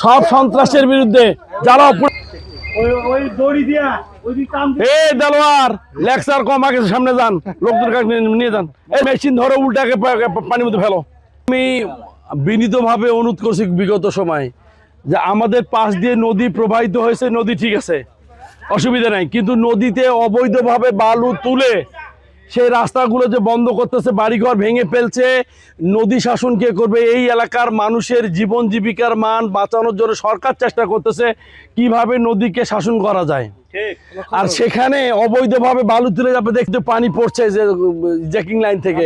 সব সন্ত্রাসের বিরুদ্ধে যারা দেলোয়ার লেকচার কম আগে সামনে যান, লোকদের কাছে নিয়ে যান, এই মেশিন ধরে উল্টাকে পানির মধ্যে ফেলো। আমি বিনীতভাবে অনুরোধ করছি বিগত সময় যে আমাদের পাশ দিয়ে নদী প্রবাহিত হয়েছে, নদী ঠিক আছে, অসুবিধা নাই, কিন্তু নদীতে অবৈধভাবে বালু তুলে সেই রাস্তাগুলো যে বন্ধ করতেছে, বাড়িঘর ভেঙে ফেলছে, নদী শাসন কে করবে? এই এলাকার মানুষের জীবন জীবিকার মান বাঁচানোর জন্য সরকার চেষ্টা করতেছে কিভাবে নদীকে শাসন করা যায়। আর সেখানে অবৈধভাবে বালু তুলে যাবে, দেখতে পানি পড়ছে যে জ্যাকিং লাইন থেকে,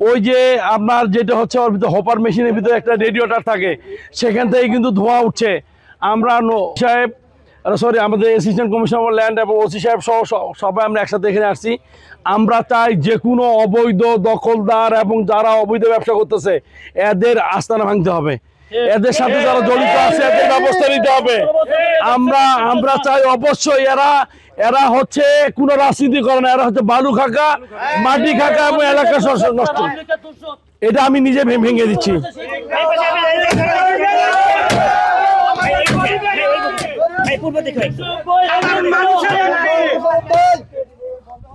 ওই যে আপনার যেটা হচ্ছে ওর ভিতরে হপার মেশিনের ভিতরে একটা রেডিয়েটর থাকে, সেখান থেকে কিন্তু ধোঁয়া উঠছে। আমরা সাহেব আমাদের অ্যাসিস্ট্যান্ট কমিশনার ল্যান্ড এবং ওসি সাহেব সহ সবাই আমরা একসাথে এখানে আসছি। আমরা চাই যে কোনো অবৈধ দখলদার এবং যারা অবৈধ ব্যবসা করতেছে এদের আস্তানা ভাঙতে হবে, এদের সাথে যারা জড়িত আছে এদের ব্যবস্থা নিতে হবে। আমরা চাই অবশ্যই এরা হচ্ছে কোনো রাজনীতি করে না, এরা হচ্ছে বালু খাকা, মাটি খাকা এবং এলাকা নষ্ট। এটা আমি নিজে ভেঙে দিচ্ছি।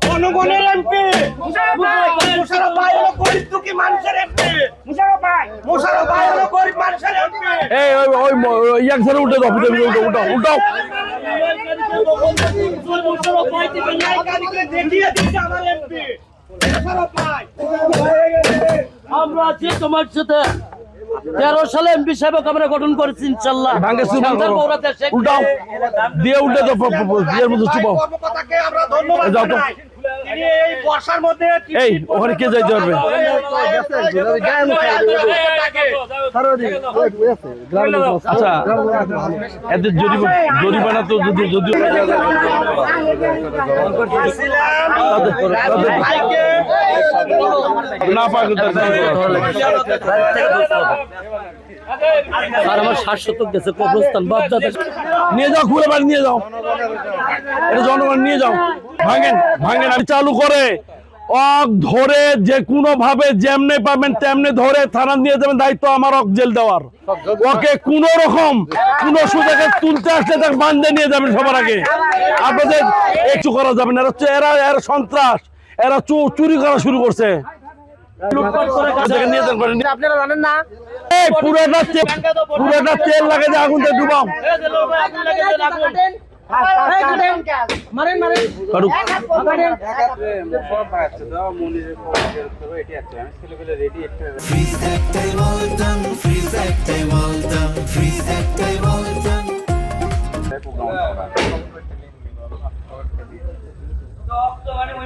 জনগণের এমপি মুশারফ ভাই হলো গরিব দুঃখী মানুষের এমপি। মুশারফ ভাই হলো গরিব মানুষের এমপি। এই ওই ইয়াক ধরে উঠে দাও, উল্টাও। মুশারফ ভাই থেকে নায়িকাকে দেখিয়ে দিচ্ছে আমার এমপি মুশারফ ভাই। আমরা আছি তোমার সাথে। 13 সালে এমপি সাহেব আমরা গঠন করেছি ইনশাআল্লাহ। উল্টাও দিয়ে উল্টে দাও, বিয়ের মধ্যে চুপাও। কর্মকর্তাকে আমরা ধন্যবাদ জানাই। তিনি এই বর্ষার মধ্যে এই ওখানে কে যাইতে পারবে? আচ্ছা এদের জরিমানা তো যদি না পারে আর আমার 60 শতক গেছে কবরস্থান বাপদাদা। নিয়ে যাও, খুলে বাড়ি নিয়ে যাও, এটা জনগণ নিয়ে যাও। ভাঙেন আর চালু করে ধরে যে কোনো ভাবে যেমনে পাবেন তেমনে ধরে থানা নিয়ে যাবেন, দায়িত্ব আমার জেল দেওয়ার। ওকে কোন রকম কোন সুযোগে তুলতে আসলে তাকে বান্ধে নিয়ে যাবেন সবার আগে। আপনাদের একটু করা যাবে না, এরা সন্ত্রাস, এরা চুরি করা শুরু করছে। আপনারা জানেন না পুরোটা তেল লাগে যে আগুনতে ডুবাও।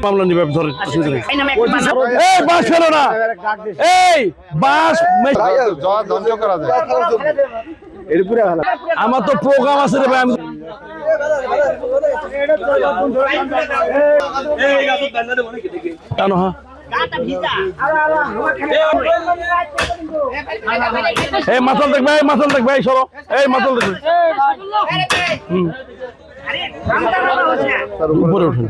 মামলা নিবে ধরে এই বাস ফেলো না, এই বাস ধ্বংস করা যায়। আমার তো প্রোগ্রাম আছে রে ভাই, আমি কেন হ্যাঁ এই মাথল দেখবে এই সরো, এই মাথল দেখবে উপরে উঠুন।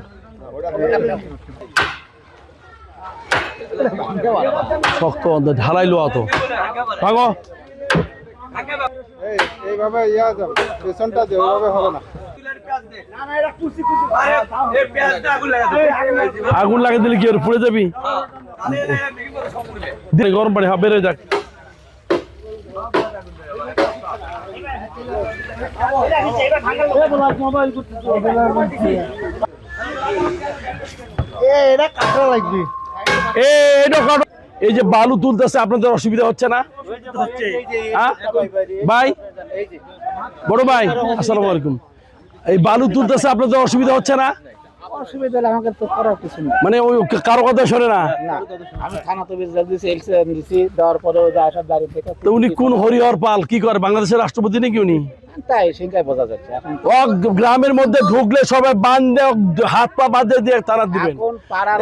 শক্ত ঢালাইলো অত ভাগো এইভাবে পেছনটা যেভাবে হবে না। আগুন লাগিয়ে দিলে কি আর পুড়ে যাবি? গরম পানি বেরোয় যাক। এই যে বালু তুলতেছে আপনাদের অসুবিধা হচ্ছে না? ভাই বড় ভাই আসসালামু আলাইকুম, এই বালু তুলতেছে আপনাদের অসুবিধা হচ্ছে না? অসুবিধা আমাকে তো করার কিছু নেই, মানে ওই কারো কথা শোনে না। আমি থানা তো দেওয়ার পরে তো উনি কোন হরিহর পাল কি করে? বাংলাদেশের রাষ্ট্রপতি নাকি উনি? তাই সেটাই বোঝা যাচ্ছে এখন গ্রামের মধ্যে ঢুকলে সবাই বান্ধে হাত পা বাঁধে দিয়ে তারা দিবেন। এখন পাড়ার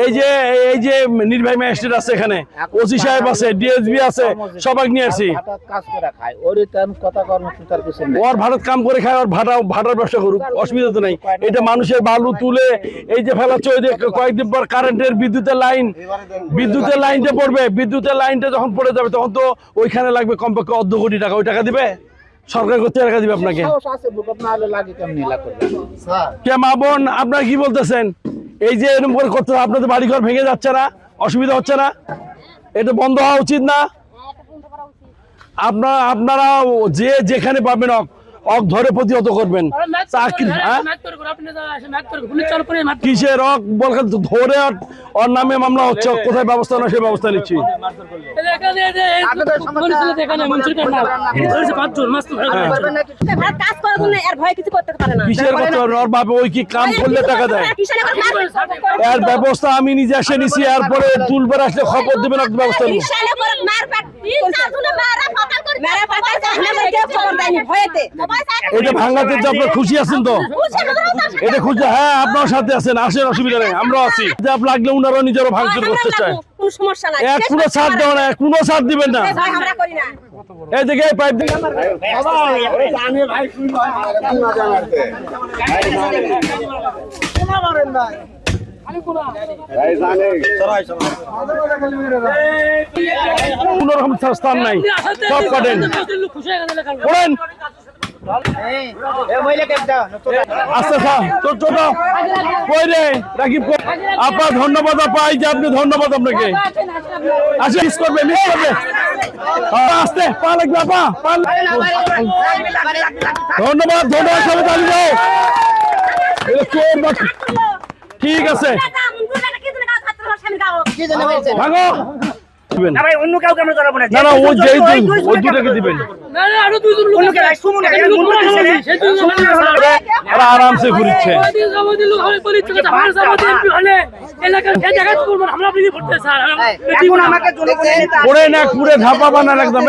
এই যে নির্বাহী ম্যাজিস্ট্রেট আছে এখানে, ওসি সাহেব আছে, ডিএসপি আছে, সবাই নিয়ে আসি। হঠাৎ কাজ করে খায় ওর তেমন কথা কর্মসূচার কিছু নেই। ওর ভারত কাম করে খায়, ওর ভাড়ার ব্যবসা করুক, অসুবিধা তো নাই। এটা মানুষের বালু তুলে এই যে ফেলাচ্ছে, ওই যে কয়েকদিন পর কারেন্টের বিদ্যুতের লাইনটা পড়বে, বিদ্যুতের লাইনটা যখন পড়ে যাবে তখন তো ওইখানে লাগবে কমপক্ষে 1.5 কোটি টাকা। ওই টাকা দিবে সরকার, করতে টাকা দিবে আপনাকে? সাহস আছে বুকত না হলে লাগে কেমনি এলা করবে। কে মা বোন আপনারা কি বলতেছেন? এই যে এরকম করে করতে আপনাদের বাড়িঘর ভেঙে যাচ্ছে না, অসুবিধা হচ্ছে না? এটা বন্ধ হওয়া উচিত না? আপনারা যে যেখানে পাবেন ধরে প্রতিহত করবেন। চাকরি কিসের বলকে ধরে ওর নামে মামলা হচ্ছে, কোথায় ব্যবস্থা না সেই ব্যবস্থা নিচ্ছি। কিসের করতে ওর বাপে ওই কি কাম করলে টাকা দেয়? এর ব্যবস্থা আমি নিজে এসে নিছি, এরপরে তুলবার আসলে খবর দেবেন, ব্যবস্থা নেব। এটা ভাঙাতে যে আপনার খুশি আছেন তো? এটা খুশি? হ্যাঁ, আপনার সাথে আছেন, আসেন, অসুবিধা নেই, আমরা আছি। লাগলে উনারা নিজেরও ভাঙচুর করতে চায়, কোনো ছাড় দেওয়া না, কোনো ছাড় দিবেন না। এই দিকে পাইপ কোন রকম স্থান নাই, সব কাটেন করেন। আচ্ছা আপনার ধন্যবাদ পাই যে আপনি, ধন্যবাদ আপনাকে। আচ্ছা মিস করবে আসতে পা লাগবে আপা, ধন্যবাদ সবাই তালি দাও। ঠিক আছে, ভাগো দিবেন না ভাই, অন্য কাউকে আমরা ধরাবো না। না না, ওই যেই ওই দুটাকে দিবেন, অন্যকে ভাই সুমন ভাই, এর মূল ওরা আরামসে ঘুরছে। এখন আমাকে জনগণের নেতা পুরে ধাপা বানান একদম।